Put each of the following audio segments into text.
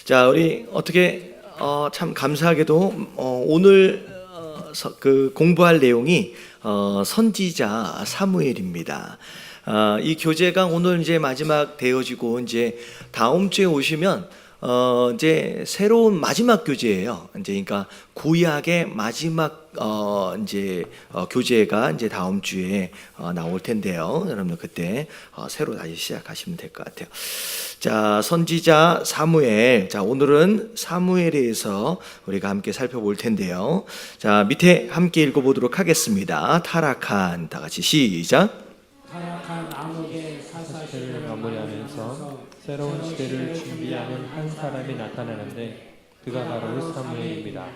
자, 우리 어떻게 참 감사하게도 오늘 그 공부할 내용이 선지자 사무엘입니다. 이 교재가 오늘 이제 마지막 되어지고 이제 다음 주에 오시면 이제 새로운 마지막 교재예요. 이제 그러니까 구약의 마지막 이제 교재가 이제 다음 주에 나올 텐데요. 여러분들 그때 새로 다시 시작하시면 될 것 같아요. 자, 선지자 사무엘. 자, 오늘은 사무엘에 대해서 우리가 함께 살펴볼 텐데요. 자, 밑에 함께 읽어보도록 하겠습니다. 타락한, 다 같이 시작. 타락한 암흑의 사사시대를 마무리하면서 새로운 시대를 준비하는 한 사람이 나타나는데 그가 바로 사무엘입니다.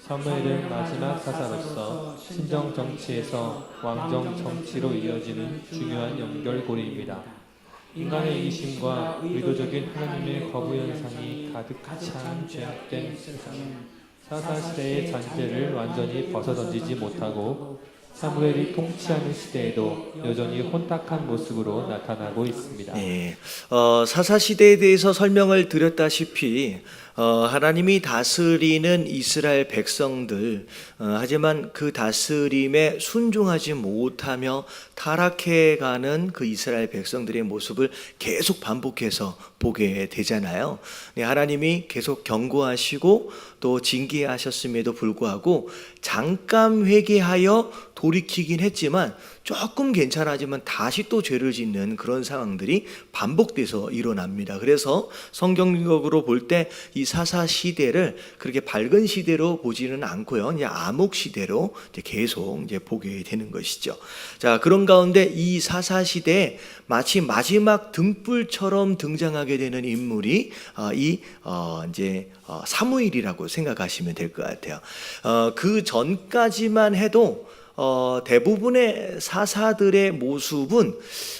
사무엘은 마지막 사사로서 신정 정치에서 왕정 정치로 이어지는 중요한 연결고리입니다. 인간의 이기심과 의도적인 하나님의 거부 현상이 가득 찬 죄악된 세상은 사사시대의 잔재를 완전히 벗어던지지 못하고 사무엘이 통치하는 시대에도 여전히 혼탁한 모습으로 나타나고 있습니다. 네, 사사시대에 대해서 설명을 드렸다시피 하나님이 다스리는 이스라엘 백성들, 하지만 그 다스림에 순종하지 못하며 타락해가는 그 이스라엘 백성들의 모습을 계속 반복해서 보게 되잖아요. 하나님이 계속 경고하시고 또 징계하셨음에도 불구하고 잠깐 회개하여 돌이키긴 했지만 조금 괜찮아지만 다시 또 죄를 짓는 그런 상황들이 반복돼서 일어납니다. 그래서 성경적으로 볼 때 이 사사 시대를 그렇게 밝은 시대로 보지는 않고요, 그냥 암흑 시대로 이제 계속 이제 보게 되는 것이죠. 자, 그런 가운데 이 사사 시대에 마치 마지막 등불처럼 등장하게 되는 인물이 이제 사무엘이라고 생각하시면 될 것 같아요. 그 전까지만 해도 대부분의 사사들의 모습은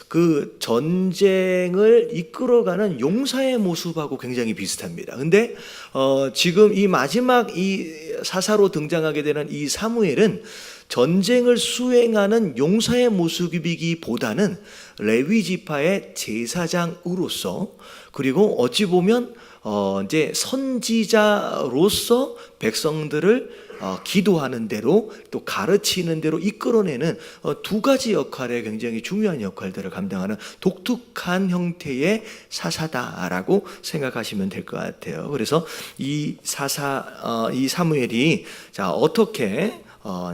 그 전쟁을 이끌어가는 용사의 모습하고 굉장히 비슷합니다. 근데 지금 이 마지막 이 사사로 등장하게 되는 이 사무엘은 전쟁을 수행하는 용사의 모습이기보다는 레위 지파의 제사장으로서, 그리고 어찌 보면 이제 선지자로서 백성들을 기도하는 대로 또 가르치는 대로 이끌어내는 두 가지 역할에 굉장히 중요한 역할들을 감당하는 독특한 형태의 사사다라고 생각하시면 될 것 같아요. 그래서 이 사무엘이 자, 어떻게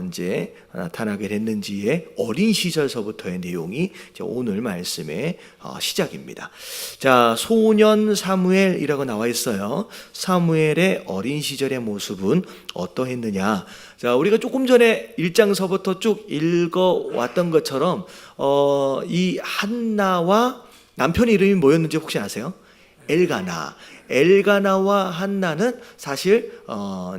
이제 나타나게 됐는지의 어린 시절서부터의 내용이 이제 오늘 말씀의 시작입니다. 자, 소년 사무엘이라고 나와 있어요. 사무엘의 어린 시절의 모습은 어떠했느냐? 자, 우리가 조금 전에 1장서부터 쭉 읽어왔던 것처럼 이 한나와 남편 이름이 뭐였는지 혹시 아세요? 엘가나와 한나는 사실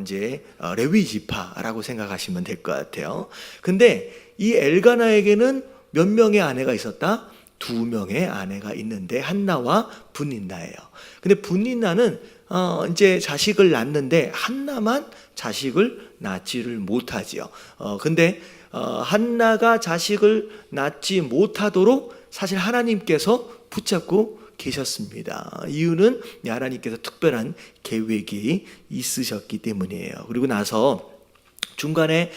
이제 레위 지파라고 생각하시면 될 것 같아요. 근데 이 엘가나에게는 몇 명의 아내가 있었다? 2명의 아내가 있는데 한나와 분인나예요. 근데 분인나는 이제 자식을 낳는데 한나만 자식을 낳지를 못하지요. 근데 한나가 자식을 낳지 못하도록 사실 하나님께서 붙잡고 계셨습니다. 이유는 하나님께서 특별한 계획이 있으셨기 때문이에요. 그리고 나서 중간에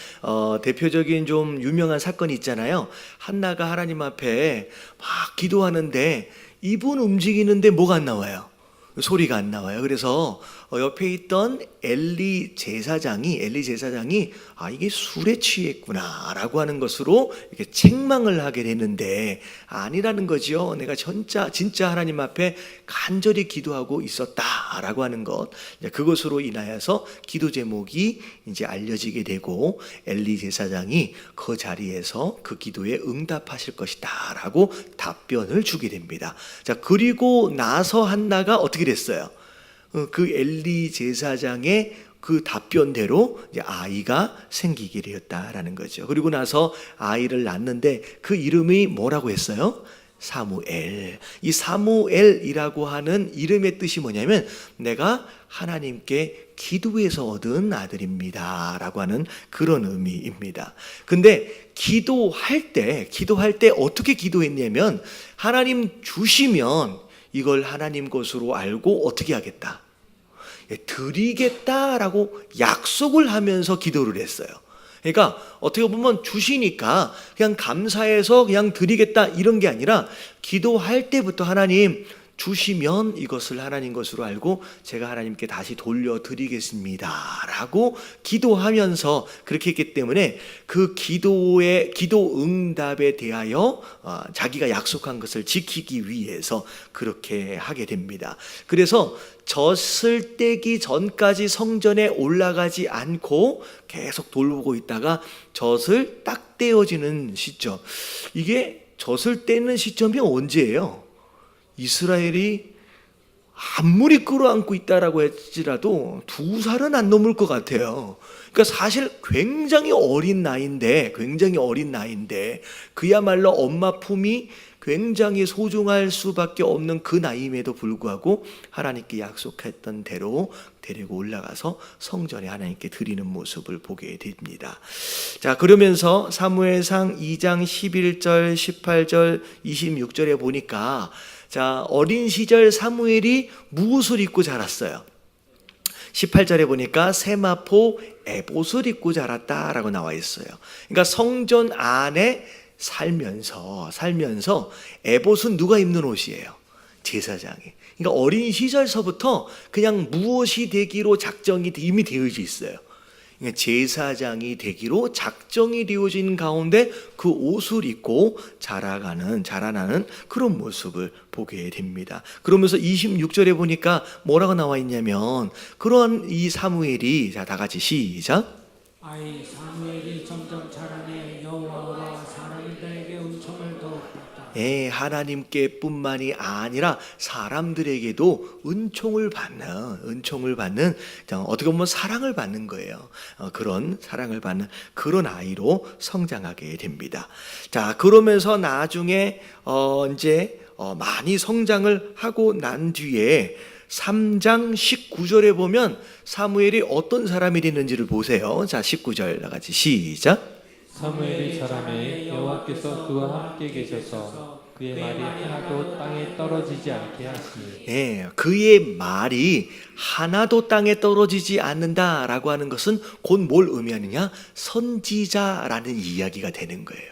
대표적인 좀 유명한 사건이 있잖아요. 한나가 하나님 앞에 막 기도하는데 입은 움직이는데 뭐가 안 나와요? 소리가 안 나와요. 그래서 옆에 있던 엘리 제사장이 이게 술에 취했구나라고 하는 것으로 이렇게 책망을 하게 되는데 아니라는 거죠. 내가 진짜 하나님 앞에 간절히 기도하고 있었다라고 하는 것, 그것으로 인하여서 기도 제목이 이제 알려지게 되고 엘리 제사장이 그 자리에서 그 기도에 응답하실 것이다라고 답변을 주게 됩니다. 자, 그리고 나서 한나가 어떻게 됐어요? 그 엘리 제사장의 그 답변대로 이제 아이가 생기게 되었다라는 거죠. 그리고 나서 아이를 낳는데 그 이름이 뭐라고 했어요? 사무엘. 이 사무엘이라고 하는 이름의 뜻이 뭐냐면 내가 하나님께 기도해서 얻은 아들입니다 라고 하는 그런 의미입니다. 근데 기도할 때 어떻게 기도했냐면 하나님 주시면 이걸 하나님 것으로 알고 어떻게 하겠다? 드리겠다라고 약속을 하면서 기도를 했어요. 그러니까 어떻게 보면 주시니까 그냥 감사해서 그냥 드리겠다 이런 게 아니라 기도할 때부터 하나님 주시면 이것을 하나님 것으로 알고 제가 하나님께 다시 돌려드리겠습니다 라고 기도하면서 그렇게 했기 때문에 그 기도 응답에 대하여 자기가 약속한 것을 지키기 위해서 그렇게 하게 됩니다. 그래서 젖을 떼기 전까지 성전에 올라가지 않고 계속 돌보고 있다가 젖을 딱 떼어지는 시점, 이게 젖을 떼는 시점이 언제예요? 이스라엘이 아무리 끌어안고 있다라고 할지라도 2살은 안 넘을 것 같아요. 그러니까 사실 굉장히 어린 나이인데 그야말로 엄마 품이 굉장히 소중할 수밖에 없는 그 나이임에도 불구하고 하나님께 약속했던 대로 데리고 올라가서 성전에 하나님께 드리는 모습을 보게 됩니다. 자, 그러면서 사무엘상 2장 11절, 18절, 26절에 보니까 자, 어린 시절 사무엘이 무엇을 입고 자랐어요? 18절에 보니까 세마포 에봇을 입고 자랐다라고 나와 있어요. 그러니까 성전 안에 살면서 에봇은 누가 입는 옷이에요? 제사장이. 그러니까 어린 시절서부터 그냥 무엇이 되기로 작정이 이미 되어져 있어요. 그러니까 제사장이 되기로 작정이 되어진 가운데 그 옷을 입고 자라나는 그런 모습을 보게 됩니다. 그러면서 26절에 보니까 뭐라고 나와 있냐면 그런 이 사무엘이, 자, 다 같이 시작. 아이 사무엘이 점점 자라매 여호와와 사람들에게 은총을 더욱 받다. 예, 하나님께 뿐만이 아니라 사람들에게도 은총을 받는 어떻게 보면 사랑을 받는 거예요. 그런 사랑을 받는 그런 아이로 성장하게 됩니다. 자, 그러면서 나중에 이제 많이 성장을 하고 난 뒤에 3장 19절에 보면 사무엘이 어떤 사람이 됐는지를 보세요. 자, 19절 같이 시작. 사무엘이 자라매 여호와께서 그와 함께 계셔서 그의 말이 하나도 땅에 떨어지지 않게 하시니. 예, 그의 말이 하나도 땅에 떨어지지 않는다라고 하는 것은 곧 뭘 의미하느냐? 선지자라는 이야기가 되는 거예요.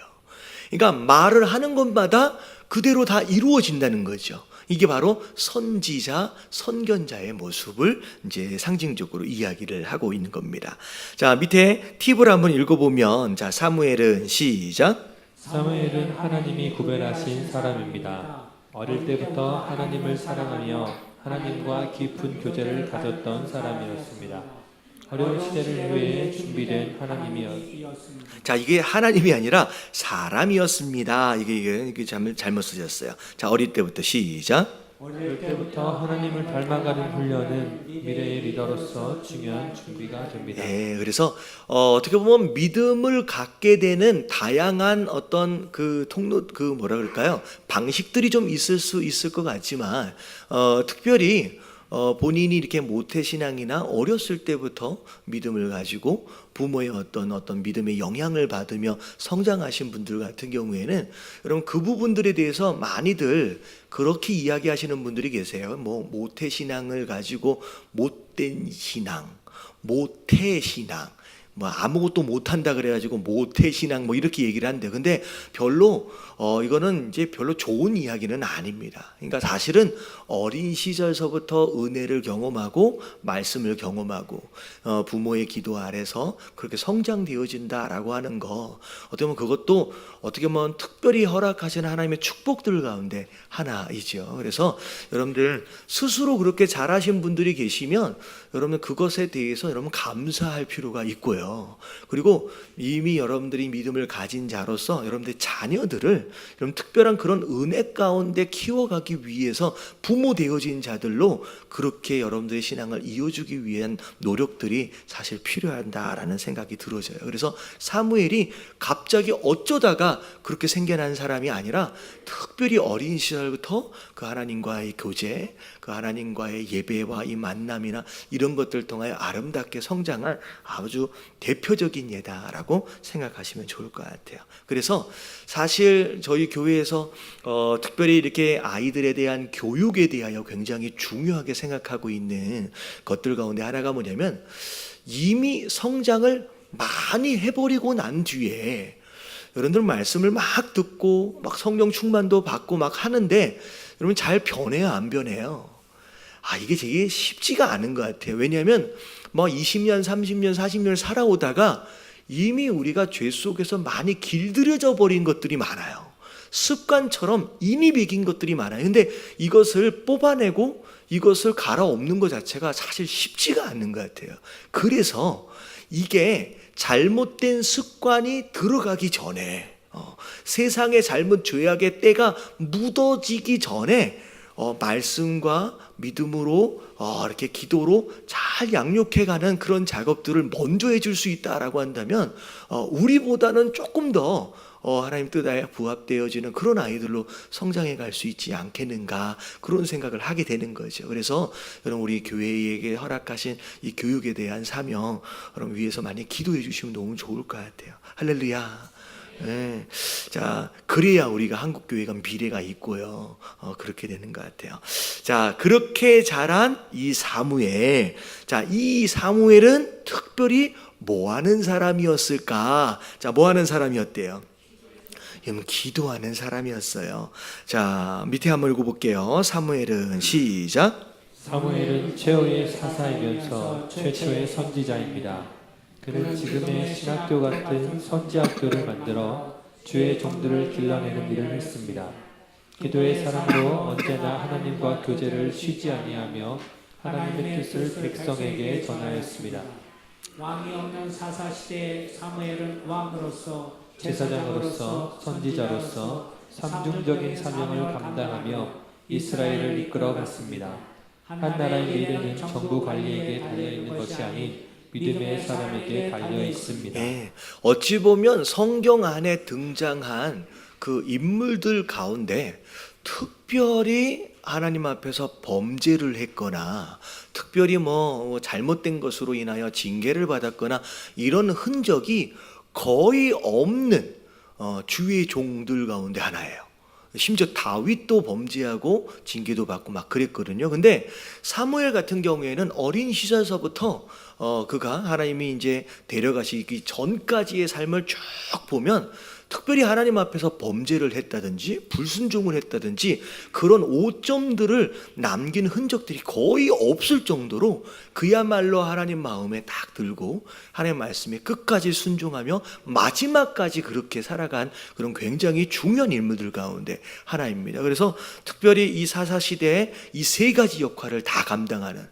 그러니까 말을 하는 것마다 그대로 다 이루어진다는 거죠. 이게 바로 선지자, 선견자의 모습을 이제 상징적으로 이야기를 하고 있는 겁니다. 자, 밑에 팁을 한번 읽어보면, 자, 사무엘은 시작. 사무엘은 하나님이 구별하신 사람입니다. 어릴 때부터 하나님을 사랑하며 하나님과 깊은 교제를 가졌던 사람이었습니다. 어려운 시대를 위해 준비된 하나님이었습니다. 자, 이게 하나님이 아니라 사람이었습니다. 이게 잘못 쓰셨어요. 자, 어릴 때부터 시작. 어릴 때부터 하나님을 닮아가는 훈련은 미래의 리더로서 중요한 준비가 됩니다. 네, 그래서 어떻게 보면 믿음을 갖게 되는 다양한 어떤 그 통로, 그 뭐라 그럴까요? 방식들이 좀 있을 수 있을 것 같지만 특별히 본인이 이렇게 모태신앙이나 어렸을 때부터 믿음을 가지고 부모의 어떤 믿음의 영향을 받으며 성장하신 분들 같은 경우에는 여러분 그 부분들에 대해서 많이들 그렇게 이야기하시는 분들이 계세요. 뭐 모태신앙을 가지고 못된 신앙, 모태신앙, 뭐 아무것도 못한다 그래가지고 모태신앙 뭐 이렇게 얘기를 한대. 근데 별로 이거는 이제 별로 좋은 이야기는 아닙니다. 그러니까 사실은 어린 시절서부터 은혜를 경험하고 말씀을 경험하고 부모의 기도 아래서 그렇게 성장되어진다라고 하는 거, 어떻게 보면 그것도 어떻게 보면 특별히 허락하시는 하나님의 축복들 가운데 하나이죠. 그래서 여러분들 스스로 그렇게 잘하신 분들이 계시면 여러분 그것에 대해서 여러분 감사할 필요가 있고요. 그리고 이미 여러분들이 믿음을 가진 자로서 여러분들의 자녀들을 여러분 특별한 그런 은혜 가운데 키워가기 위해서 부모 되어진 자들로 그렇게 여러분들의 신앙을 이어주기 위한 노력들이 사실 필요하다라는 생각이 들어져요. 그래서 사무엘이 갑자기 어쩌다가 그렇게 생겨난 사람이 아니라 특별히 어린 시절부터 그 하나님과의 교제, 그 하나님과의 예배와 이 만남이나 이런 것들 통하여 아름답게 성장할 아주 대표적인 예다라고 생각하시면 좋을 것 같아요. 그래서 사실 저희 교회에서 특별히 이렇게 아이들에 대한 교육에 대하여 굉장히 중요하게 생각하고 있는 것들 가운데 하나가 뭐냐면, 이미 성장을 많이 해버리고 난 뒤에 여러분들 말씀을 막 듣고 막 성령 충만도 받고 막 하는데 여러분 잘 변해요, 안 변해요? 이게 되게 쉽지가 않은 것 같아요. 왜냐하면 뭐 20년, 30년, 40년 살아오다가 이미 우리가 죄 속에서 많이 길들여져 버린 것들이 많아요. 습관처럼 인이 배긴 것들이 많아요. 근데 이것을 뽑아내고 이것을 갈아엎는 것 자체가 사실 쉽지가 않는 것 같아요. 그래서 이게 잘못된 습관이 들어가기 전에, 세상의 잘못 죄악의 때가 묻어지기 전에 말씀과 믿음으로 이렇게 기도로 잘 양육해가는 그런 작업들을 먼저 해줄 수 있다라고 한다면 우리보다는 조금 더 하나님 뜻에 부합되어지는 그런 아이들로 성장해 갈 수 있지 않겠는가, 그런 생각을 하게 되는 거죠. 그래서 여러분 우리 교회에게 허락하신 이 교육에 대한 사명 여러분 위해서 많이 기도해 주시면 너무 좋을 것 같아요. 할렐루야. 네. 자, 그래야 우리가 한국 교회가 미래가 있고요. 그렇게 되는 것 같아요. 자, 그렇게 자란 이 사무엘. 자, 이 사무엘은 특별히 뭐 하는 사람이었을까? 자, 뭐 하는 사람이었대요? 여러분, 기도하는 사람이었어요. 자, 밑에 한번 읽어볼게요. 사무엘은 시작. 사무엘은 최후의 사사이면서 최초의 선지자입니다. 그는 지금의 신학교 같은 선지학교를 만들어 주의 종들을 길러내는 일을 했습니다. 기도의 사람으로 언제나 하나님과 교제를 쉬지 아니하며 하나님의 뜻을 백성에게 전하였습니다. 왕이 없는 사사시대에 사무엘은 왕으로서, 제사장으로서, 선지자로서 삼중적인 사명을 감당하며 이스라엘을 이끌어갔습니다. 한 나라의 미래는 정부 관리에게 달려있는 것이 아닌 믿음의 사람에게 달려 있습니다. 네, 어찌 보면 성경 안에 등장한 그 인물들 가운데 특별히 하나님 앞에서 범죄를 했거나 특별히 뭐 잘못된 것으로 인하여 징계를 받았거나 이런 흔적이 거의 없는 주의 종들 가운데 하나예요. 심지어 다윗도 범죄하고 징계도 받고 막 그랬거든요. 근데 사무엘 같은 경우에는 어린 시절서부터 그가 하나님이 이제 데려가시기 전까지의 삶을 쭉 보면 특별히 하나님 앞에서 범죄를 했다든지 불순종을 했다든지 그런 오점들을 남긴 흔적들이 거의 없을 정도로 그야말로 하나님 마음에 딱 들고 하나님 말씀에 끝까지 순종하며 마지막까지 그렇게 살아간 그런 굉장히 중요한 인물들 가운데 하나입니다. 그래서 특별히 이 사사시대에 이 세 가지 역할을 다 감당하는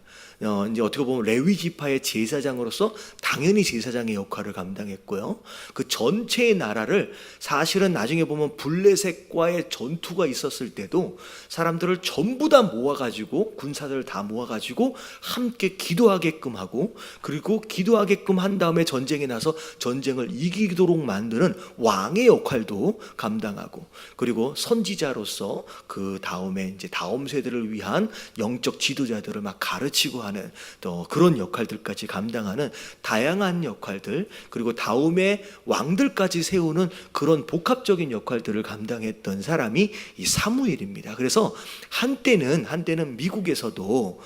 이제 어떻게 보면 레위 지파의 제사장으로서 당연히 제사장의 역할을 감당했고요. 그 전체의 나라를 사실은 나중에 보면 블레셋과의 전투가 있었을 때도 사람들을 전부 다 모아가지고 군사들을 다 모아가지고 함께 기도하게끔 하고 그리고 기도하게끔 한 다음에 전쟁에 나서 전쟁을 이기도록 만드는 왕의 역할도 감당하고 그리고 선지자로서 그 다음에 이제 다음 세대를 위한 영적 지도자들을 막 가르치고 하는 또 그런 역할들까지 감당하는 다양한 역할들 그리고 다음에 왕들까지 세우는 그런 복합적인 역할들을 감당했던 사람이 이 사무엘입니다. 그래서 한때는 미국에서도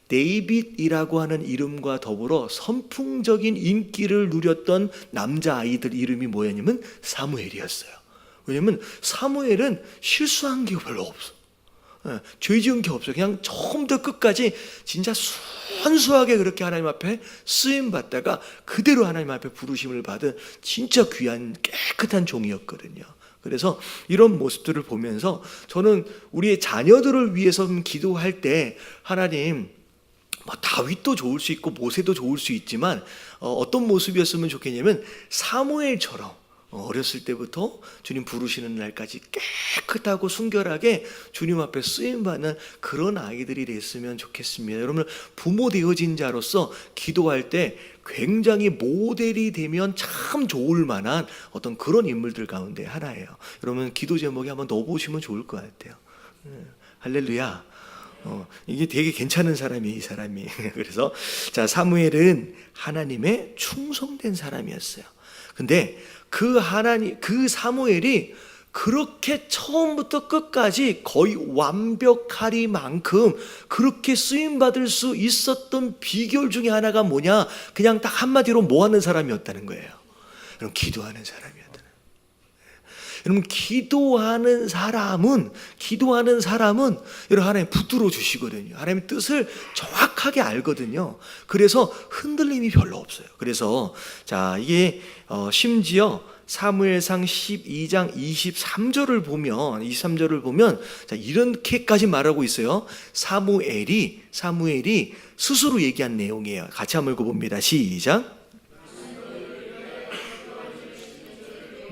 데이빗이라고 하는 이름과 더불어 선풍적인 인기를 누렸던 남자아이들 이름이 뭐였냐면 사무엘이었어요. 왜냐면 사무엘은 실수한 게 별로 없어. 죄 지은 게 없어요. 그냥 처음부터 끝까지 진짜 순수하게 그렇게 하나님 앞에 쓰임 받다가 그대로 하나님 앞에 부르심을 받은 진짜 귀한 깨끗한 종이었거든요. 그래서 이런 모습들을 보면서 저는 우리의 자녀들을 위해서 기도할 때 하나님 뭐 다윗도 좋을 수 있고 모세도 좋을 수 있지만 어떤 모습이었으면 좋겠냐면 사무엘처럼 어렸을 때부터 주님 부르시는 날까지 깨끗하고 순결하게 주님 앞에 쓰임받는 그런 아이들이 됐으면 좋겠습니다. 여러분 부모 되어진 자로서 기도할 때 굉장히 모델이 되면 참 좋을 만한 어떤 그런 인물들 가운데 하나예요. 여러분 기도 제목에 한번 넣어보시면 좋을 것 같아요. 할렐루야. 이게 되게 괜찮은 사람이에요, 이 사람이. 그래서 자, 사무엘은 하나님의 충성된 사람이었어요. 근데 그 사무엘이 그렇게 처음부터 끝까지 거의 완벽하리만큼 그렇게 쓰임받을 수 있었던 비결 중에 하나가 뭐냐? 그냥 딱 한마디로 모아는 사람이었다는 거예요. 여러분, 기도하는 사람이었다는 거예요. 여러분, 기도하는 사람은 여러분, 하나님 붙들어 주시거든요. 하나님의 뜻을 정확하게 알거든요. 그래서 흔들림이 별로 없어요. 그래서 자, 이게 심지어 사무엘상 12장 23절을 보면 자, 이렇게까지 말하고 있어요. 사무엘이 스스로 얘기한 내용이에요. 같이 한번 읽어봅니다. 시작.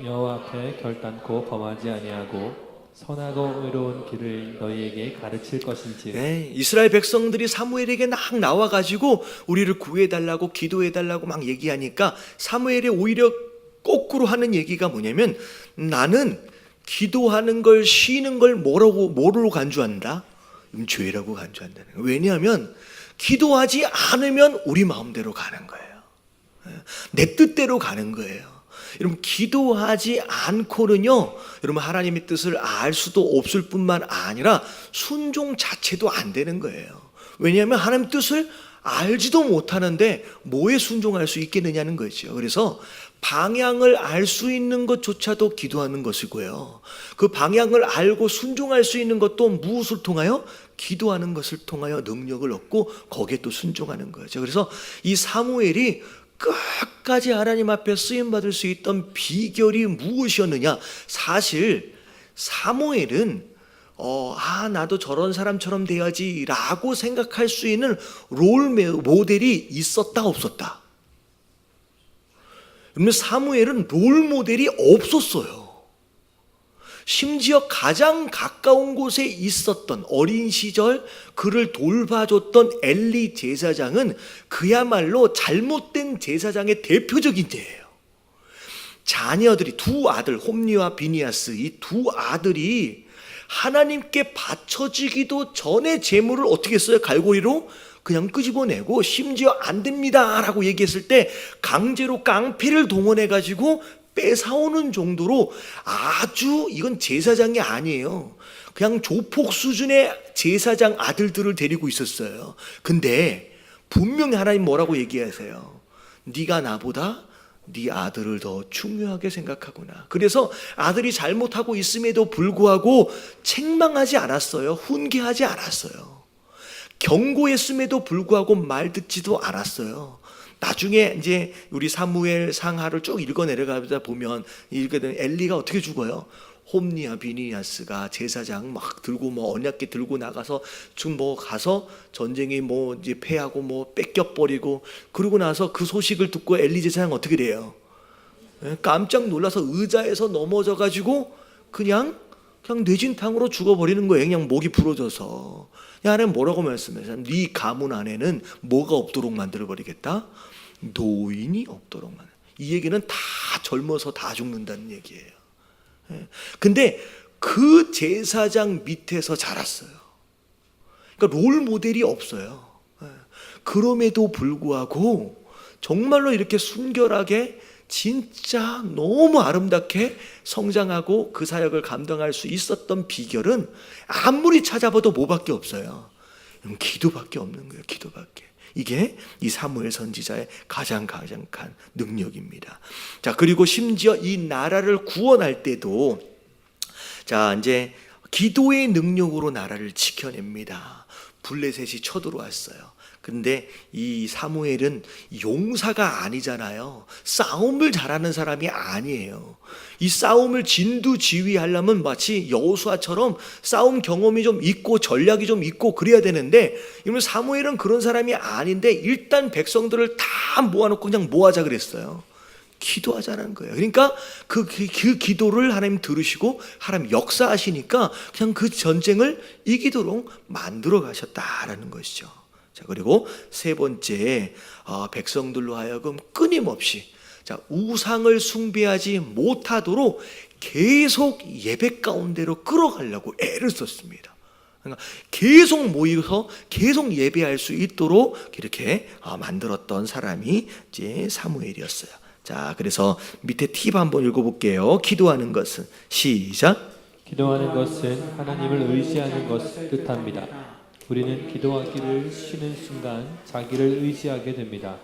여호와 앞에 결단코 범하지 아니하고 선하고 의로운 길을 너희에게 가르칠 것인지. 네, 이스라엘 백성들이 사무엘에게 막 나와가지고 우리를 구해달라고 기도해달라고 막 얘기하니까 사무엘이 오히려 거꾸로 하는 얘기가 뭐냐면, 나는 기도하는 걸, 쉬는 걸 뭐로 간주한다? 죄라고 간주한다는 거예요. 왜냐하면 기도하지 않으면 우리 마음대로 가는 거예요. 내 뜻대로 가는 거예요. 여러분, 기도하지 않고는요, 여러분, 하나님의 뜻을 알 수도 없을 뿐만 아니라 순종 자체도 안 되는 거예요. 왜냐하면 하나님 뜻을 알지도 못하는데 뭐에 순종할 수 있겠느냐는 거죠. 그래서 방향을 알 수 있는 것조차도 기도하는 것이고요, 그 방향을 알고 순종할 수 있는 것도 무엇을 통하여? 기도하는 것을 통하여 능력을 얻고 거기에 또 순종하는 거죠. 그래서 이 사무엘이 끝까지 하나님 앞에 쓰임받을 수 있던 비결이 무엇이었느냐? 사실 사무엘은 나도 저런 사람처럼 돼야지 라고 생각할 수 있는 롤 모델이 있었다 없었다? 그러면 사무엘은 롤 모델이 없었어요. 심지어 가장 가까운 곳에 있었던, 어린 시절 그를 돌봐줬던 엘리 제사장은 그야말로 잘못된 제사장의 대표적인 예예요. 자녀들이, 두 아들, 홈니와 비니아스, 이 두 아들이 하나님께 바쳐지기도 전에 재물을 어떻게 했어요? 갈고리로 그냥 끄집어내고, 심지어 안 됩니다 라고 얘기했을 때 강제로 깡패를 동원해가지고 뺏어오는 정도로, 아주 이건 제사장이 아니에요. 그냥 조폭 수준의 제사장 아들들을 데리고 있었어요. 근데 분명히 하나님 뭐라고 얘기하세요? 네가 나보다 네 아들을 더 중요하게 생각하구나. 그래서 아들이 잘못하고 있음에도 불구하고 책망하지 않았어요. 훈계하지 않았어요. 경고했음에도 불구하고 말 듣지도 않았어요. 나중에 이제 우리 사무엘 상하를 쭉 읽어 내려가다 보면 읽게 되는 엘리가 어떻게 죽어요? 홈니와 비니아스가 제사장 막 들고 언약궤 들고 나가서 지금 가서 전쟁이 이제 패하고 뺏겨버리고, 그러고 나서 그 소식을 듣고 엘리 제사장 어떻게 돼요? 깜짝 놀라서 의자에서 넘어져 가지고 그냥 뇌진탕으로 죽어버리는 거예요. 그냥 목이 부러져서. 하나님 뭐라고 말씀하세요? 네 가문 안에는 뭐가 없도록 만들어버리겠다? 노인이 없도록 만들. 이 얘기는 다 젊어서 다 죽는다는 얘기예요. 근데 그 제사장 밑에서 자랐어요. 그러니까 롤 모델이 없어요. 그럼에도 불구하고 정말로 이렇게 순결하게 진짜 너무 아름답게 성장하고 그 사역을 감당할 수 있었던 비결은 아무리 찾아봐도 뭐밖에 없어요? 기도밖에 없는 거예요. 기도밖에. 이게 이 사무엘 선지자의 가장 큰 능력입니다. 자, 그리고 심지어 이 나라를 구원할 때도 자, 이제 기도의 능력으로 나라를 지켜냅니다. 블레셋이 쳐들어왔어요. 근데 이 사무엘은 용사가 아니잖아요. 싸움을 잘하는 사람이 아니에요. 이 싸움을 진두지휘하려면 마치 여호수아처럼 싸움 경험이 좀 있고 전략이 좀 있고 그래야 되는데, 이러면 사무엘은 그런 사람이 아닌데 일단 백성들을 다 모아놓고 그냥 뭐하자 그랬어요? 기도하자는 거예요. 그러니까 그 기도를 하나님 들으시고 하나님 역사하시니까 그냥 그 전쟁을 이기도록 만들어 가셨다라는 것이죠. 자, 그리고 세 번째, 백성들로 하여금 끊임없이 우상을 숭배하지 못하도록 계속 예배 가운데로 끌어가려고 애를 썼습니다. 그러니까 계속 모여서 계속 예배할 수 있도록 이렇게 만들었던 사람이 이제 사무엘이었어요. 자, 그래서 밑에 팁 한번 읽어볼게요. 기도하는 것은 시작. 기도하는 것은 하나님을 의지하는 것을 뜻합니다. 우리는 기도하기를 쉬는 순간 자기를 의지하게 됩니다.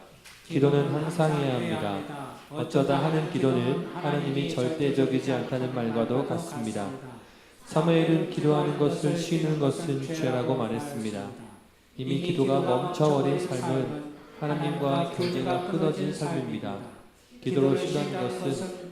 기도는 항상 해야 합니다. 어쩌다 하는 기도는 하나님이 절대적이지 않다는 말과도 같습니다. 사무엘은 기도하는 것을 쉬는 것은 죄라고 말했습니다. 이미 기도가 멈춰버린 삶은 하나님과 교제가 끊어진 삶입니다. 기도로 쉬는 것은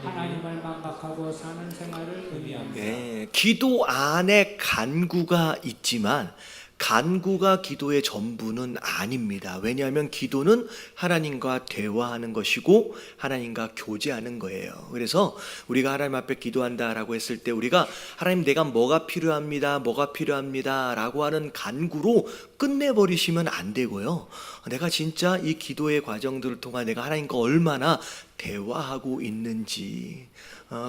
하나님을 망각하고 사는 생활을 의미합니다. 네, 기도 안에 간구가 있지만 간구가 기도의 전부는 아닙니다. 왜냐하면 기도는 하나님과 대화하는 것이고 하나님과 교제하는 거예요. 그래서 우리가 하나님 앞에 기도한다라고 했을 때 우리가 하나님 내가 뭐가 필요합니다 라고 하는 간구로 끝내버리시면 안 되고요. 내가 진짜 이 기도의 과정들을 통해 내가 하나님과 얼마나 대화하고 있는지,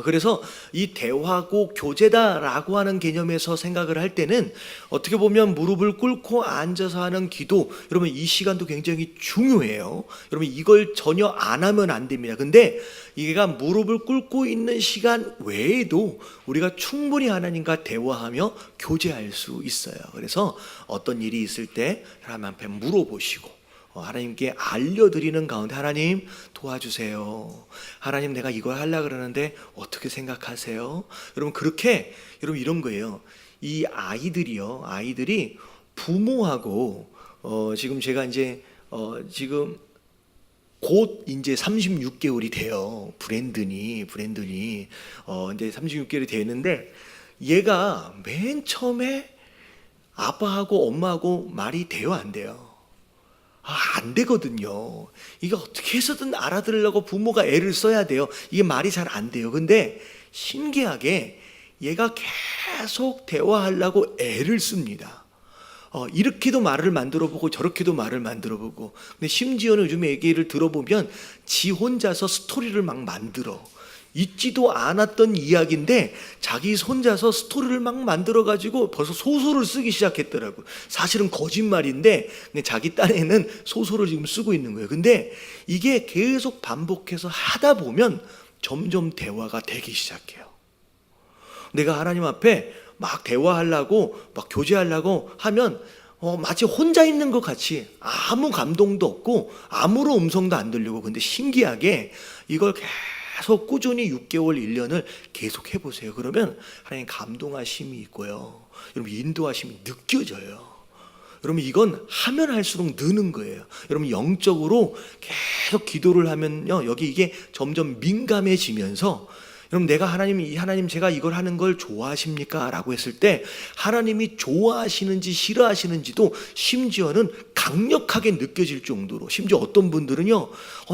그래서 이 대화고 교제다라고 하는 개념에서 생각을 할 때는 어떻게 보면 무릎을 꿇고 앉아서 하는 기도, 여러분 이 시간도 굉장히 중요해요. 여러분 이걸 전혀 안 하면 안 됩니다. 근데 이게가 무릎을 꿇고 있는 시간 외에도 우리가 충분히 하나님과 대화하며 교제할 수 있어요. 그래서 어떤 일이 있을 때 하나님 앞에 물어보시고 하나님께 알려드리는 가운데 하나님 도와주세요. 하나님 내가 이걸 하려고 그러는데 어떻게 생각하세요? 여러분 그렇게 여러분 이런 거예요. 이 아이들이 부모하고 지금 제가 이제 지금 곧 이제 36개월이 돼요. 브랜든이 이제 36개월이 되는데 얘가 맨 처음에 아빠하고 엄마하고 말이 돼요, 안 돼요? 안 되거든요. 이게 어떻게 해서든 알아들으려고 부모가 애를 써야 돼요. 이게 말이 잘 안 돼요. 근데 신기하게 얘가 계속 대화하려고 애를 씁니다. 이렇게도 말을 만들어보고 저렇게도 말을 만들어보고. 근데 심지어는 요즘에 얘기를 들어보면 지 혼자서 스토리를 막 만들어. 있지도 않았던 이야기인데 자기 혼자서 스토리를 막 만들어가지고 벌써 소설을 쓰기 시작했더라고요. 사실은 거짓말인데 근데 자기 딴에는 소설을 지금 쓰고 있는 거예요. 근데 이게 계속 반복해서 하다 보면 점점 대화가 되기 시작해요. 내가 하나님 앞에 막 대화하려고 막 교제하려고 하면 마치 혼자 있는 것 같이 아무 감동도 없고 아무런 음성도 안 들리고. 근데 신기하게 이걸 계속 꾸준히 6개월, 1년을 계속 해보세요. 그러면 하나님 감동하심이 있고요. 여러분 인도하심이 느껴져요. 여러분 이건 하면 할수록 느는 거예요. 여러분 영적으로 계속 기도를 하면요. 여기 이게 점점 민감해지면서 여러분 내가 하나님 제가 이걸 하는 걸 좋아하십니까? 라고 했을 때 하나님이 좋아하시는지 싫어하시는지도 심지어는 강력하게 느껴질 정도로, 심지어 어떤 분들은요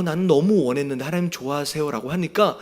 나는 너무 원했는데 하나님 좋아하세요 라고 하니까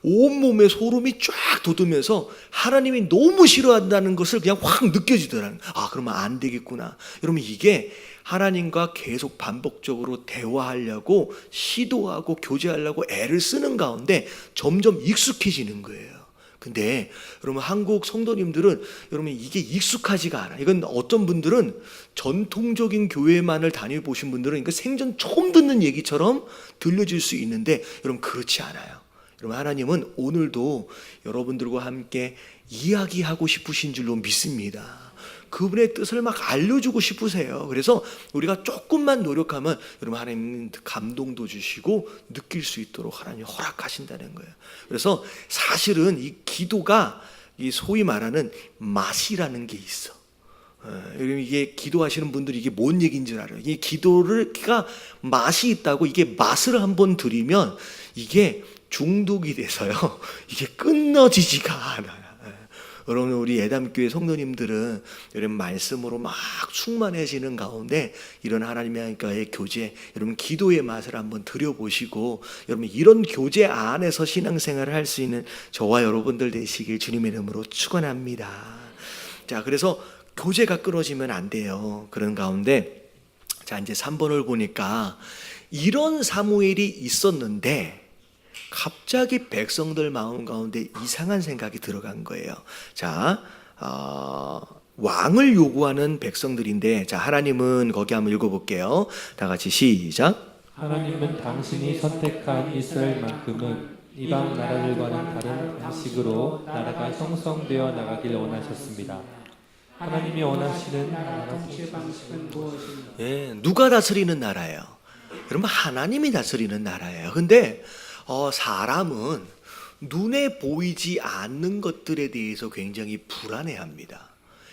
온몸에 소름이 쫙 돋으면서 하나님이 너무 싫어한다는 것을 그냥 확 느껴지더라는. 그러면 안 되겠구나. 여러분 이게 하나님과 계속 반복적으로 대화하려고 시도하고 교제하려고 애를 쓰는 가운데 점점 익숙해지는 거예요. 근데 여러분 한국 성도님들은 여러분 이게 익숙하지가 않아. 이건 어떤 분들은 전통적인 교회만을 다녀보신 분들은 이거 생전 처음 듣는 얘기처럼 들려질 수 있는데 여러분 그렇지 않아요. 여러분 하나님은 오늘도 여러분들과 함께 이야기하고 싶으신 줄로 믿습니다. 그분의 뜻을 막 알려주고 싶으세요. 그래서 우리가 조금만 노력하면 여러분 하나님 감동도 주시고 느낄 수 있도록 하나님 허락하신다는 거예요. 그래서 사실은 이 기도가 이 소위 말하는 맛이라는 게 있어. 여러분 이게 기도하시는 분들이 이게 뭔 얘기인 줄 알아요. 이 기도가 맛이 있다고 이게 맛을 한번 들이면 이게 중독이 돼서요. 이게 끊어지지가 않아요. 여러분 우리 예담교회 성도님들은 여러분 말씀으로 막 충만해지는 가운데 이런 하나님과의 교제, 여러분 기도의 맛을 한번 들여보시고 여러분 이런 교제 안에서 신앙생활을 할 수 있는 저와 여러분들 되시길 주님의 이름으로 축원합니다. 자, 그래서 교제가 끊어지면 안 돼요. 그런 가운데 자 이제 3번을 보니까 이런 사무엘이 있었는데 갑자기 백성들 마음 가운데 이상한 생각이 들어간 거예요. 자, 왕을 요구하는 백성들인데, 자, 하나님은 거기 한번 읽어볼게요. 다 같이 시작. 하나님은 당신이 선택한 이스라엘만큼은 이방 나라들과는 다른 방식으로 나라가 형성되어 나가길 원하셨습니다. 하나님이 원하시는 나라 통치 방식은 무엇입니까? 예, 누가 다스리는 나라예요? 여러분, 하나님이 다스리는 나라예요. 근데 사람은 눈에 보이지 않는 것들에 대해서 굉장히 불안해합니다.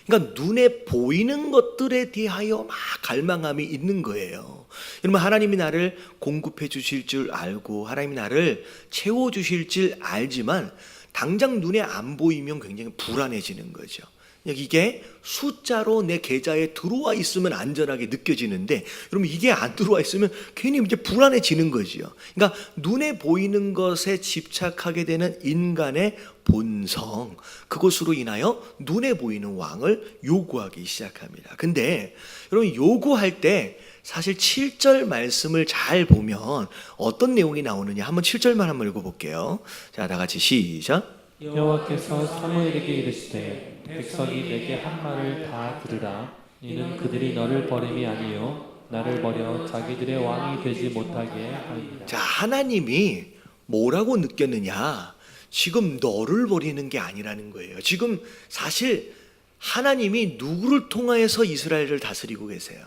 그러니까 눈에 보이는 것들에 대하여 막 갈망함이 있는 거예요. 여러분, 하나님이 나를 공급해 주실 줄 알고 하나님이 나를 채워 주실 줄 알지만 당장 눈에 안 보이면 굉장히 불안해지는 거죠. 이게 숫자로 내 계좌에 들어와 있으면 안전하게 느껴지는데, 여러분, 이게 안 들어와 있으면 괜히 이제 불안해지는 거죠. 그러니까 눈에 보이는 것에 집착하게 되는 인간의 본성, 그것으로 인하여 눈에 보이는 왕을 요구하기 시작합니다. 근데 여러분, 요구할 때 사실 7절 말씀을 잘 보면 어떤 내용이 나오느냐, 한번 7절만 한번 읽어볼게요. 자, 다 같이 시작. 여호와께서 사무엘에게 이르시되 백성이 내게 한 말을 다 들으라. 이는 그들이 너를 버림이 아니요 나를 버려 자기들의 왕이 되지 못하게 하리라. 자, 하나님이 뭐라고 느꼈느냐? 지금 너를 버리는 게 아니라는 거예요. 지금 사실 하나님이 누구를 통하여서 이스라엘을 다스리고 계세요?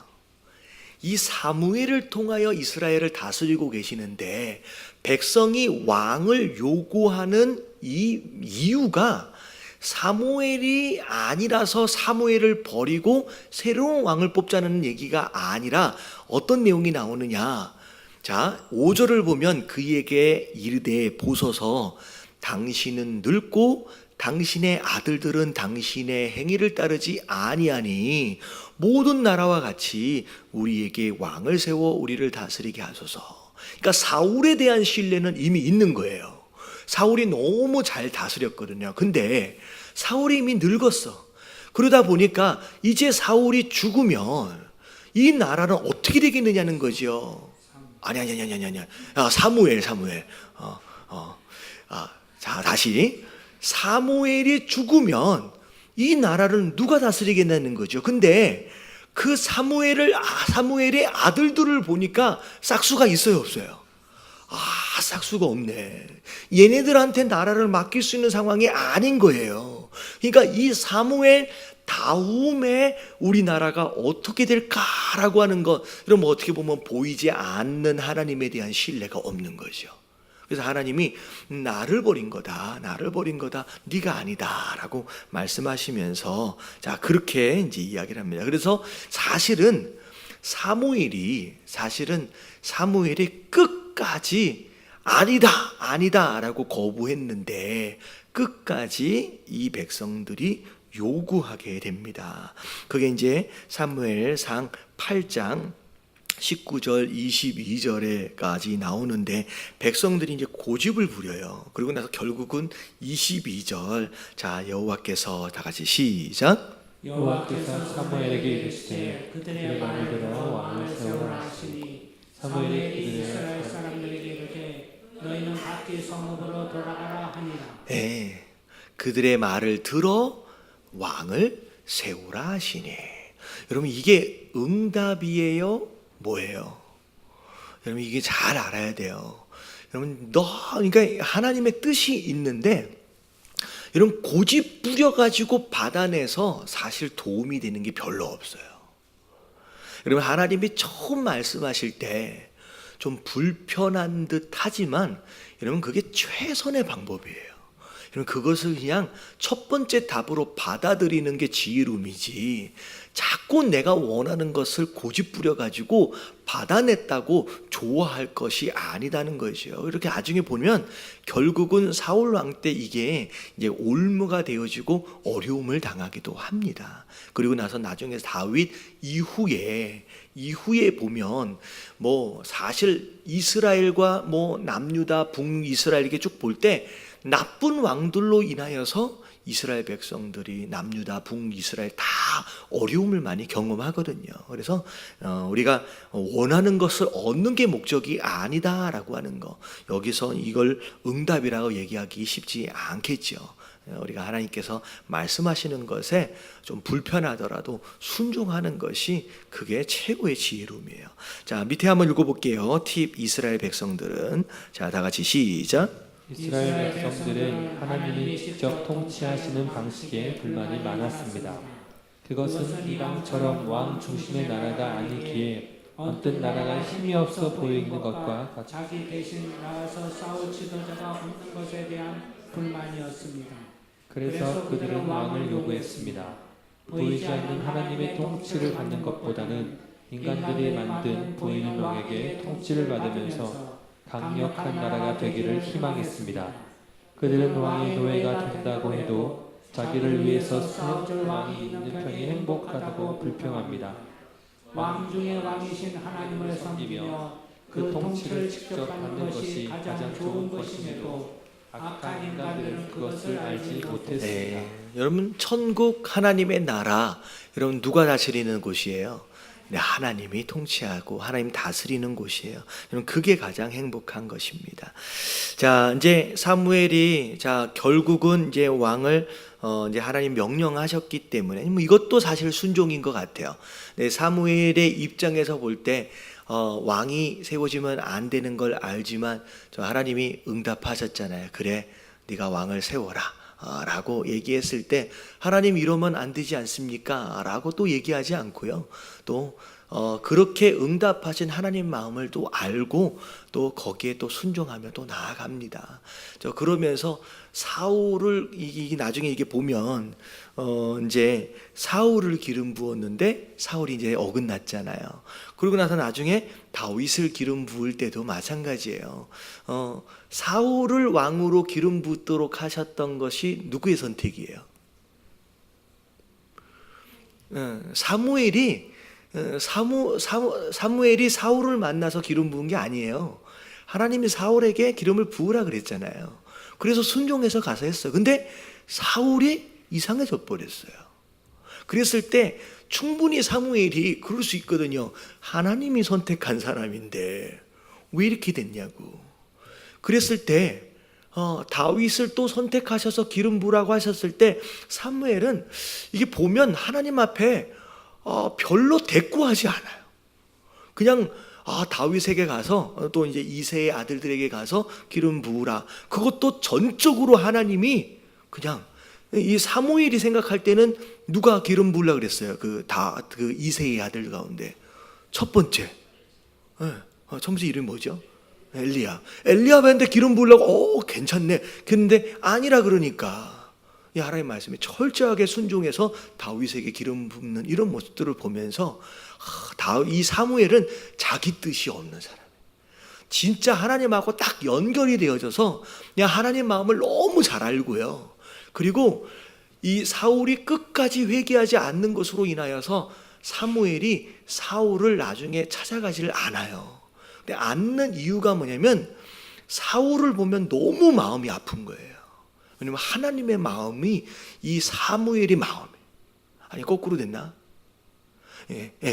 이 사무엘을 통하여 이스라엘을 다스리고 계시는데, 백성이 왕을 요구하는 이 이유가 사무엘이 아니라서 사무엘을 버리고 새로운 왕을 뽑자는 얘기가 아니라 어떤 내용이 나오느냐? 자, 5절을 보면 그에게 이르되 보소서 당신은 늙고 당신의 아들들은 당신의 행위를 따르지 아니하니 모든 나라와 같이 우리에게 왕을 세워 우리를 다스리게 하소서. 그러니까 사울에 대한 신뢰는 이미 있는 거예요. 사울이 너무 잘 다스렸거든요. 근데 사울이 이미 늙었어. 그러다 보니까 이제 사울이 죽으면 이 나라는 어떻게 되겠느냐는 거죠. 아니. 사무엘. 자, 다시. 사무엘이 죽으면 이 나라를 누가 다스리겠냐는 거죠. 근데 그 사무엘의 아들들을 보니까 싹수가 있어요, 없어요? 싹수가 없네. 얘네들한테 나라를 맡길 수 있는 상황이 아닌 거예요. 그러니까 이 사무엘 다음에 우리나라가 어떻게 될까라고 하는 것, 그럼 어떻게 보면 보이지 않는 하나님에 대한 신뢰가 없는 거죠. 그래서 하나님이 나를 버린 거다, 네가 아니다라고 말씀하시면서, 자, 그렇게 이제 이야기를 합니다. 그래서 사실은 사무엘이 끝까지 아니다라고 거부했는데 끝까지 이 백성들이 요구하게 됩니다. 그게 이제 사무엘상 8장 19절 22절에까지 나오는데, 백성들이 이제 고집을 부려요. 그리고 나서 결국은 22절, 자, 여호와께서 다 같이 시작. 여호와께서 사무엘에게 이르시되 그들의 말을 들어 왕을 세우라 하시니 사무엘이 이스라엘 사람들에게 이르되 너희는 각기 성읍으로 돌아가라 하니라. 네, 그들의 말을 들어 왕을 세우라 하시니. 여러분, 이게 응답이에요? 뭐예요? 여러분, 이게 잘 알아야 돼요. 여러분, 그러니까 하나님의 뜻이 있는데, 여러분, 고집 부려가지고 받아내서 사실 도움이 되는 게 별로 없어요. 여러분, 하나님이 처음 말씀하실 때 좀 불편한 듯 하지만, 여러분, 그게 최선의 방법이에요. 여러분, 그것을 그냥 첫 번째 답으로 받아들이는 게 지혜로움이지, 자꾸 내가 원하는 것을 고집 부려가지고 받아냈다고 좋아할 것이 아니다는 거죠. 이렇게 나중에 보면 결국은 사울 왕 때 이게 이제 올무가 되어지고 어려움을 당하기도 합니다. 그리고 나서 나중에 다윗 이후에 보면 뭐 사실 이스라엘과 뭐 남유다 북이스라엘 이렇게 쭉 볼 때 나쁜 왕들로 인하여서 이스라엘 백성들이 남유다 북이스라엘 다 어려움을 많이 경험하거든요. 그래서 우리가 원하는 것을 얻는 게 목적이 아니다라고 하는 거, 여기서 이걸 응답이라고 얘기하기 쉽지 않겠죠. 우리가 하나님께서 말씀하시는 것에 좀 불편하더라도 순종하는 것이 그게 최고의 지혜로움이에요. 자, 밑에 한번 읽어볼게요. 팁 이스라엘 백성들은. 자, 다 같이 시작. 이스라엘 백성들은 하나님이 직접 통치하시는 방식에 불만이 많았습니다. 그것은 이방처럼 왕 중심의 나라가 아니기에 언뜻 나라가 힘이 없어 보이는 것과 같이 자기 대신 나와서 싸울 지도자가 없는 것에 대한 불만이었습니다. 그래서 그들은 왕을 요구했습니다. 보이지 않는 하나님의 통치를 받는 것보다는 인간들이 만든 보이는 왕에게 통치를 받으면서 강력한 나라가 되기를 희망했습니다. 그들은 왕의 노예가 된다고 해도 자기를 위해서 싸워줄 왕이 있는 편이 행복하다고 불평합니다. 왕 중에 왕이신 하나님을 섬기며 그 통치를 직접 받는 것이 가장 좋은 것임에도 악한 인간들은 그것을 알지 못했습니다. 네, 여러분 천국 하나님의 나라 여러분 누가 다스리는 곳이에요? 네, 하나님이 통치하고 하나님 다스리는 곳이에요. 여러분 그게 가장 행복한 것입니다. 자, 이제 사무엘이 결국은 이제 왕을 이제 하나님 명령하셨기 때문에 뭐 이것도 사실 순종인 것 같아요. 네, 사무엘의 입장에서 볼 때 왕이 세워지면 안 되는 걸 알지만 하나님이 응답하셨잖아요. 그래, 네가 왕을 세워라. 라고 얘기했을 때 하나님 이러면 안 되지 않습니까? 라고 또 얘기하지 않고요. 또 그렇게 응답하신 하나님 마음을 또 알고 또 거기에 또 순종하며 또 나아갑니다. 그러면서 사울을 나중에 이게 보면 이제 사울을 기름 부었는데 사울이 이제 어긋났잖아요. 그러고 나서 나중에 다윗을 기름 부을 때도 마찬가지예요. 사울을 왕으로 기름 붓도록 하셨던 것이 누구의 선택이에요? 사무엘이 사울을 만나서 기름 부은 게 아니에요. 하나님이 사울에게 기름을 부으라 그랬잖아요. 그래서 순종해서 가서 했어요. 근데 사울이 이상해져 버렸어요. 그랬을 때 충분히 사무엘이 그럴 수 있거든요. 하나님이 선택한 사람인데 왜 이렇게 됐냐고. 그랬을 때 다윗을 또 선택하셔서 기름 부으라고 하셨을 때 사무엘은 이게 보면 하나님 앞에 별로 대꾸하지 않아요. 그냥 다윗에게 가서 또 이제 이새의 아들들에게 가서 기름 부으라. 그것도 전적으로 하나님이 그냥 이 사무엘이 생각할 때는 누가 기름 부으려고 그랬어요? 그 이새의 아들 가운데 첫 번째, 첫 번째 이름이 뭐죠? 엘리야한테 기름 부으려고 괜찮네. 근데 아니라 그러니까 이 하나님 말씀에 철저하게 순종해서 다윗에게 기름 붓는 이런 모습들을 보면서 이 사무엘은 자기 뜻이 없는 사람이에요. 진짜 하나님하고 딱 연결이 되어져서 그냥 하나님 마음을 너무 잘 알고요. 그리고 이 사울이 끝까지 회개하지 않는 것으로 인하여서 사무엘이 사울을 나중에 찾아가지를 않아요. 근데 않는 이유가 뭐냐면 사울을 보면 너무 마음이 아픈 거예요. 왜냐면 하나님의 마음이 이 사무엘의 마음이에요. 아니 거꾸로 됐나?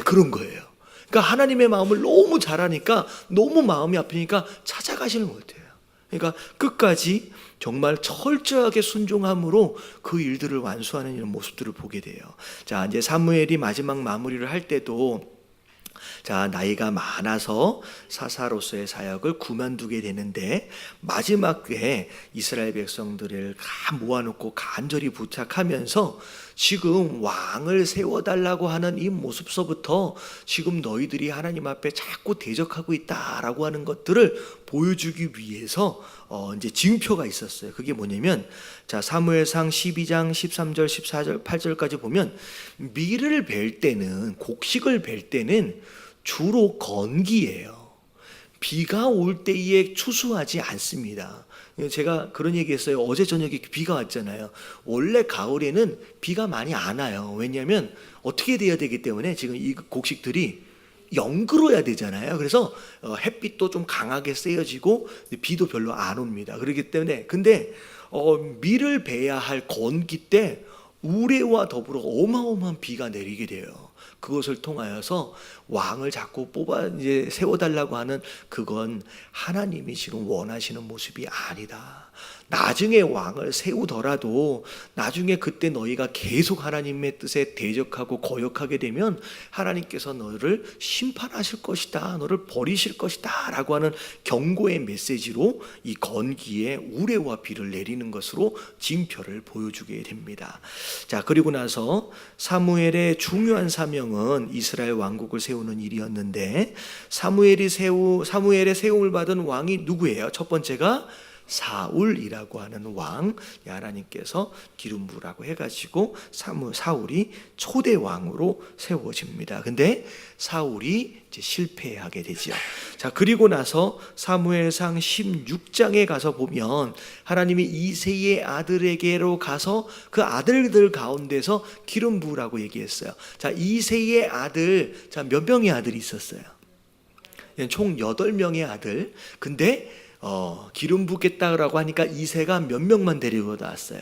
그런 거예요. 그러니까 하나님의 마음을 너무 잘 아니까 너무 마음이 아프니까 찾아가지를 못해요. 그러니까 끝까지 정말 철저하게 순종함으로 그 일들을 완수하는 이런 모습들을 보게 돼요. 자, 이제 사무엘이 마지막 마무리를 할 때도 나이가 많아서 사사로서의 사역을 그만두게 되는데 마지막 때 이스라엘 백성들을 다 모아놓고 간절히 부탁하면서 지금 왕을 세워달라고 하는 이 모습서부터 지금 너희들이 하나님 앞에 자꾸 대적하고 있다라고 하는 것들을 보여주기 위해서 이제 징표가 있었어요. 그게 뭐냐면 사무엘상 12장 13절 14절 8절까지 보면 밀을 벨 때는 곡식을 벨 때는 주로 건기예요. 비가 올 때에 추수하지 않습니다. 제가 그런 얘기했어요. 어제 저녁에 비가 왔잖아요. 원래 가을에는 비가 많이 안 와요. 왜냐하면 어떻게 돼야 되기 때문에 지금 이 곡식들이 연그러야 되잖아요. 그래서 햇빛도 좀 강하게 쐬어지고 비도 별로 안 옵니다. 그렇기 때문에 근데 밀을 베야 할 건기 때 우레와 더불어 어마어마한 비가 내리게 돼요. 그것을 통하여서 왕을 자꾸 세워달라고 하는 그건 하나님이 지금 원하시는 모습이 아니다. 나중에 왕을 세우더라도 나중에 그때 너희가 계속 하나님의 뜻에 대적하고 거역하게 되면 하나님께서 너를 심판하실 것이다, 너를 버리실 것이다 라고 하는 경고의 메시지로 이 건기에 우레와 비를 내리는 것으로 징표를 보여주게 됩니다. 자, 그리고 나서 사무엘의 중요한 사명은 이스라엘 왕국을 세우는 일이었는데, 사무엘의 세움을 받은 왕이 누구예요? 첫 번째가 사울이라고 하는 왕, 하나님께서 기름 부으라고 해가지고 사울이 초대 왕으로 세워집니다. 근데 사울이 이제 실패하게 되죠. 자, 그리고 나서 사무엘상 16장에 가서 보면 하나님이 이새의 아들에게로 가서 그 아들들 가운데서 기름 부으라고 얘기했어요. 자, 이새의 아들, 자, 몇 명의 아들이 있었어요? 총 8명의 아들. 근데 기름 붓겠다라고 하니까 이새가 몇 명만 데리고 나왔어요?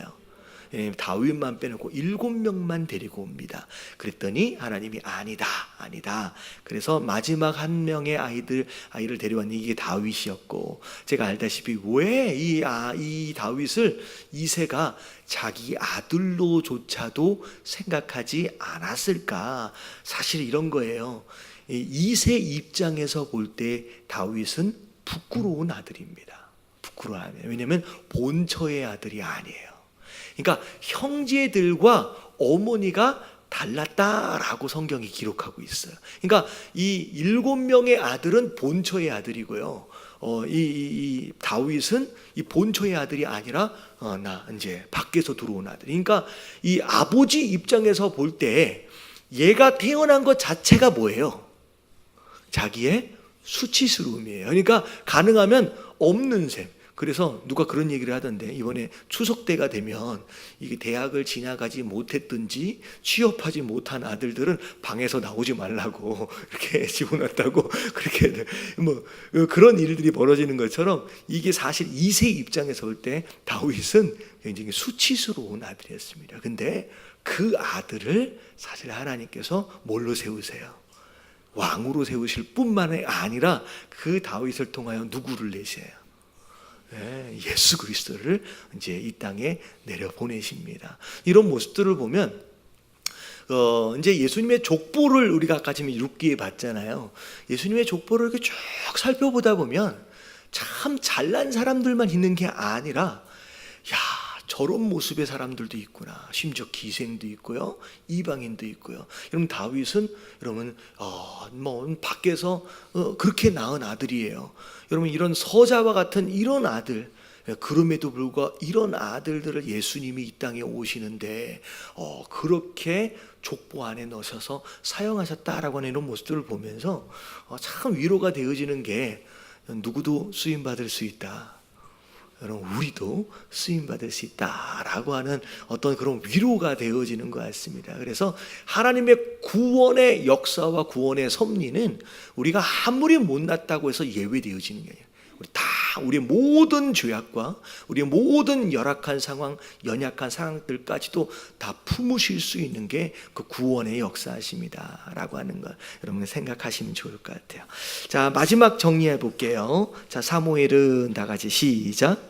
다윗만 빼놓고 7명만 데리고 옵니다. 그랬더니 하나님이 아니다. 그래서 마지막 한 명의 아이를 데려왔는데 이게 다윗이었고, 제가 알다시피 왜 이 다윗을 이새가 자기 아들로조차도 생각하지 않았을까? 사실 이런 거예요. 이새 입장에서 볼 때 다윗은 부끄러운 아들입니다. 부끄러워요. 왜냐하면 본처의 아들이 아니에요. 그러니까 형제들과 어머니가 달랐다라고 성경이 기록하고 있어요. 그러니까 이 7명의 아들은 본처의 아들이고요. 이 다윗은 이 본처의 아들이 아니라 나 이제 밖에서 들어온 아들. 그러니까 이 아버지 입장에서 볼 때 얘가 태어난 것 자체가 뭐예요? 자기의 수치스러움이에요. 그러니까 가능하면 없는 셈. 그래서 누가 그런 얘기를 하던데, 이번에 추석 때가 되면 이게 대학을 진학하지 못했든지 취업하지 못한 아들들은 방에서 나오지 말라고 이렇게 집어넣었다고, 그렇게 뭐 그런 일들이 벌어지는 것처럼 이게 사실 이세 입장에서 볼 때 다윗은 굉장히 수치스러운 아들이었습니다. 근데 그 아들을 사실 하나님께서 뭘로 세우세요? 왕으로 세우실 뿐만 아니라 그 다윗을 통하여 누구를 내세요? 예수 그리스도를 이제 이 땅에 내려 보내십니다. 이런 모습들을 보면 이제 예수님의 족보를 우리가 아까 지금 읽기에 봤잖아요. 예수님의 족보를 이렇게 쭉 살펴보다 보면 참 잘난 사람들만 있는 게 아니라, 저런 모습의 사람들도 있구나. 심지어 기생도 있고요, 이방인도 있고요. 여러분 다윗은 여러분 밖에서 그렇게 낳은 아들이에요. 여러분 이런 서자와 같은 이런 아들, 그럼에도 불구하고 이런 아들들을 예수님이 이 땅에 오시는데 그렇게 족보 안에 넣으셔서 사용하셨다라고 하는 이런 모습들을 보면서 참 위로가 되어지는 게, 누구도 쓰임 받을 수 있다. 여러분 우리도 쓰임받을 수 있다라고 하는 어떤 그런 위로가 되어지는 것 같습니다. 그래서 하나님의 구원의 역사와 구원의 섭리는 우리가 아무리 못났다고 해서 예외되어지는 게 아니에요. 우리의 모든 죄악과 우리의 모든 열악한 상황, 연약한 상황들까지도 다 품으실 수 있는 게 그 구원의 역사이십니다라고 하는 걸 여러분 생각하시면 좋을 것 같아요. 자, 마지막 정리해 볼게요. 자, 사무엘은 다 같이 시작.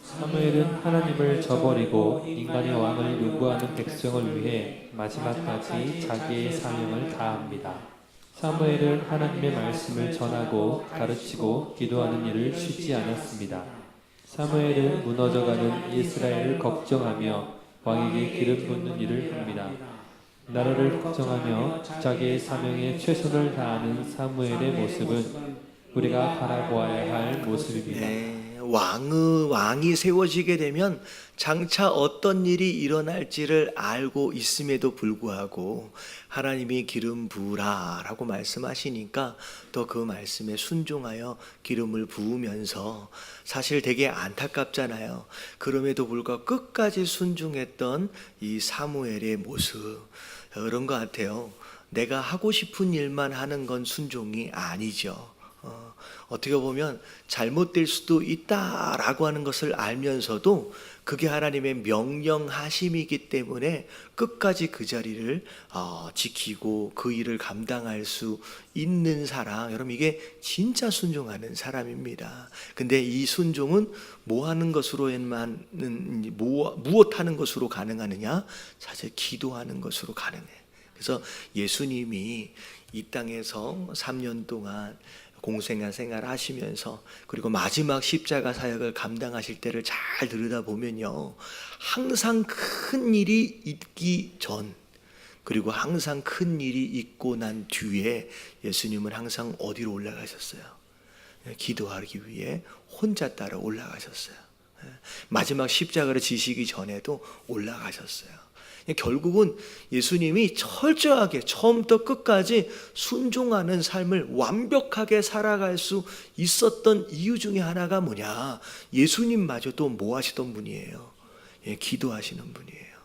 사무엘은 하나님을 저버리고 인간의 왕을 요구하는 백성을 위해 마지막까지 자기의 사명을 다합니다. 사무엘은 하나님의 말씀을 전하고 가르치고 기도하는 일을 쉬지 않았습니다. 사무엘은 무너져가는 이스라엘을 걱정하며 왕에게 기름 붓는 일을 합니다. 나라를 걱정하며 자기의 사명에 최선을 다하는 사무엘의 모습은 우리가 바라보아야 할 모습입니다. 왕이 세워지게 되면 장차 어떤 일이 일어날지를 알고 있음에도 불구하고 하나님이 기름 부으라라고 말씀하시니까 또 그 말씀에 순종하여 기름을 부으면서, 사실 되게 안타깝잖아요. 그럼에도 불구하고 끝까지 순종했던 이 사무엘의 모습, 그런 것 같아요. 내가 하고 싶은 일만 하는 건 순종이 아니죠. 어떻게 보면 잘못될 수도 있다라고 하는 것을 알면서도 그게 하나님의 명령하심이기 때문에 끝까지 그 자리를 지키고 그 일을 감당할 수 있는 사람, 여러분 이게 진짜 순종하는 사람입니다. 근데 이 순종은 뭐 하는 것으로만 무엇 하는 것으로 가능하느냐? 사실 기도하는 것으로 가능해. 그래서 예수님이 이 땅에서 3년 동안 공생애 생활 하시면서 그리고 마지막 십자가 사역을 감당하실 때를 잘 들여다보면요, 항상 큰 일이 있기 전 그리고 항상 큰 일이 있고 난 뒤에 예수님은 항상 어디로 올라가셨어요? 기도하기 위해 혼자 따라 올라가셨어요. 마지막 십자가를 지시기 전에도 올라가셨어요. 결국은 예수님이 철저하게 처음부터 끝까지 순종하는 삶을 완벽하게 살아갈 수 있었던 이유 중에 하나가 뭐냐? 예수님마저도 뭐 하시던 분이에요? 기도하시는 분이에요.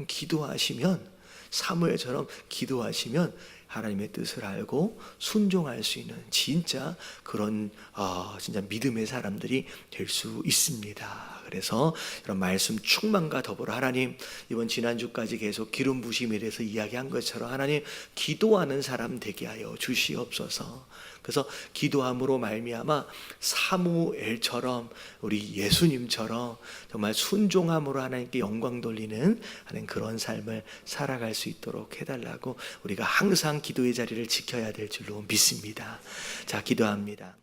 기도하시면, 사무엘처럼 기도하시면 하나님의 뜻을 알고 순종할 수 있는 진짜 그런 진짜 믿음의 사람들이 될 수 있습니다. 그래서 이런 말씀 충만과 더불어 하나님, 이번 지난주까지 계속 기름 부심에 대해서 이야기한 것처럼 하나님, 기도하는 사람 되게 하여 주시옵소서. 그래서 기도함으로 말미암아 사무엘처럼, 우리 예수님처럼 정말 순종함으로 하나님께 영광 돌리는 하는 그런 삶을 살아갈 수 있도록 해달라고, 우리가 항상 기도의 자리를 지켜야 될 줄로 믿습니다. 자, 기도합니다.